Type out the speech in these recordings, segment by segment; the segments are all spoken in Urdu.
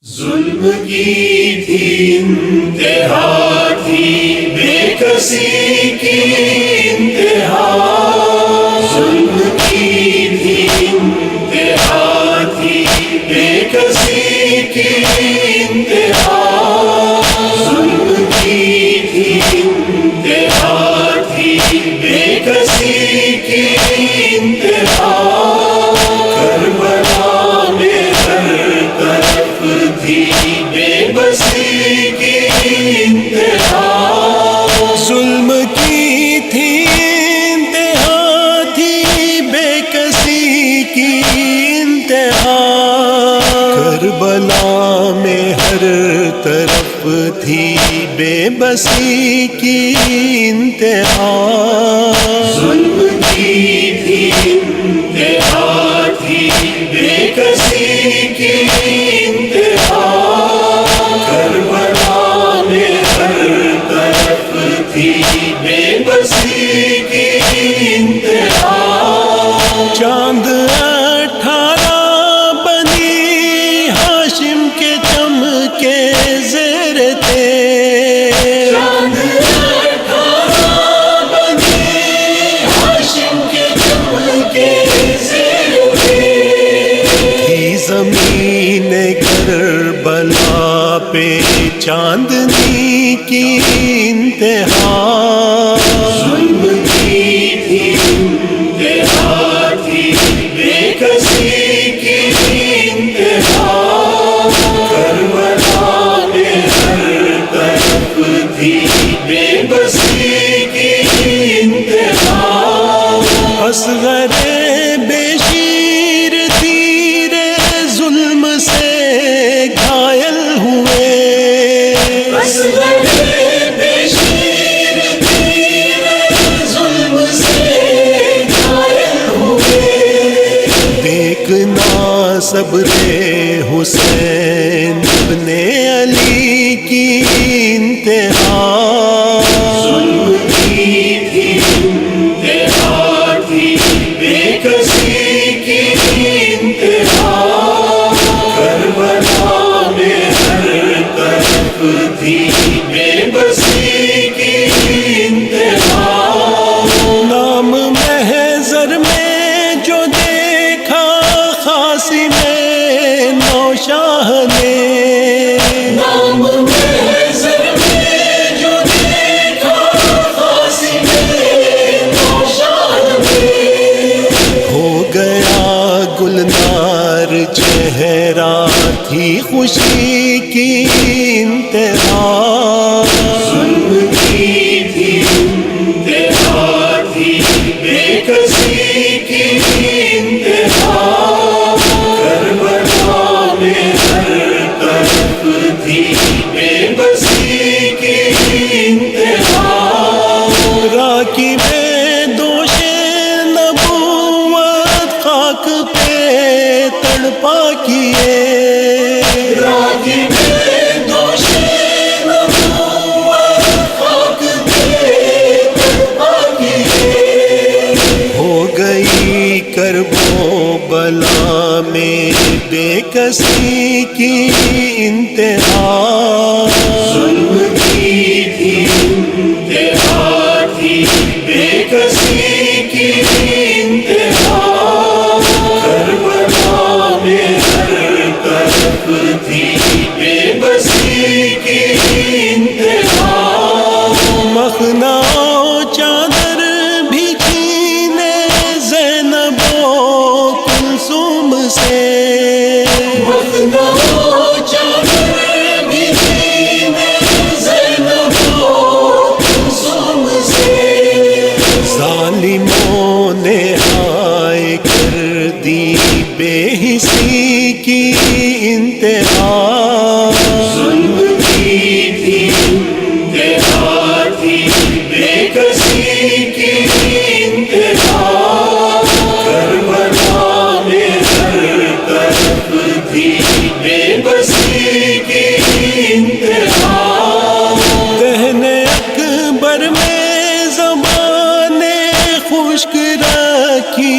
ظلم کی تھی انتہا تھی، بے کسی کی انتہا، ظلم کی تھی انتہا تھی، بے کسی کی انتہا، ظلم کی تھی انتہا تھی، بے کسی کی انتہا، کربلا میں ہر طرف تھی بے بسی کی انتہا، ظلم کی تھی انتہا تھی، بے کسی کی انتہا، کربلا میں ہر طرف تھی بے بسی کی انتہا، ظلم کی تھی انتہا تھی، بے کسی کی انتہا، کربلا میں ہر طرف تھی بے بسی کی انتہا، چاند 18 بنی ہاشم کے چمکے زیر تھے، چاند 18 بنی ہاشم کے چمکے زیر تھے، تھی زمین کربلا پہ چاندنی کی انتہا، ظلم کی تھی انتہا تھی، بے کسی کی انتہا، کربلا میں ہر طرف تھی بے بسی کی انتہا، اصغر بے شیر تیرے ظلم سے گھائل ہوئے، اصغر بے شیر تیرے ظلم سے گھائل ہوئے، دیکھنا صبر حسین ابن علی کی انتہا، ظلم کی تھی انتہا تھی، بے کسی کی انتہا، کربلا میں ہر طرف تھی بے بسی کی انتہا، نام محضر میں جو دیکھا خاصی میں نوشاہ نے، نام محضر میں جو دیکھا خاصی میں نوشاہ نے، ہو گیا گلنار چہرہ تھی خوشی کی انتہا، ظلم کی تھی انتہا تھی، بے کسی کی انتہا، کربلا میں ہر طرف تھی بے بسی کی انتہا، راکی میں دوش نبوت خاک پہ تڑپا کیے، راگی میں دوش نبوت خاک پہ تڑپا کیے، ہو گئی کرب و بلا میں بے کسی کی انتہا، ظلم کی تھی انتہا تھی، بے کسی کی انتہا، کربلا میں ہر طرف تھی بے بسی کی انتہا، مخنا چادر بھی چھینے زینب و کلثوم سے، مخنا چادر بھی چھینے زینب و کلثوم سے، ظالموں نے ہائے کر دی بے حسی کی انتہا، ظلم کی تھی انتہا تھی، بے کسی کی انتہا، کربلا میں ہر طرف تھی بے بسی کی انتہا، دہن اکبر میں زبان خشک رکھی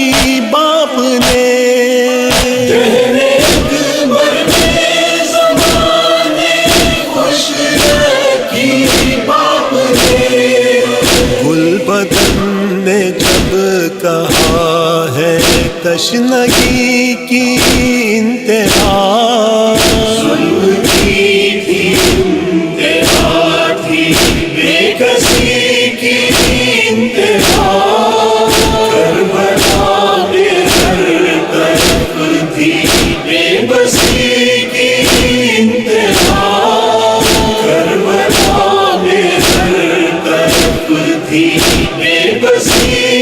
باپ نے، دہن اکبر میں زبان ہے تشنگی کی انتہا، ظلم کی تھی انتہا تھی، بے کسی کی انتہا، کربلا میں ہر طرف تھی بے بسی کی انتہا، کربلا میں ہر طرف تھی بے بسی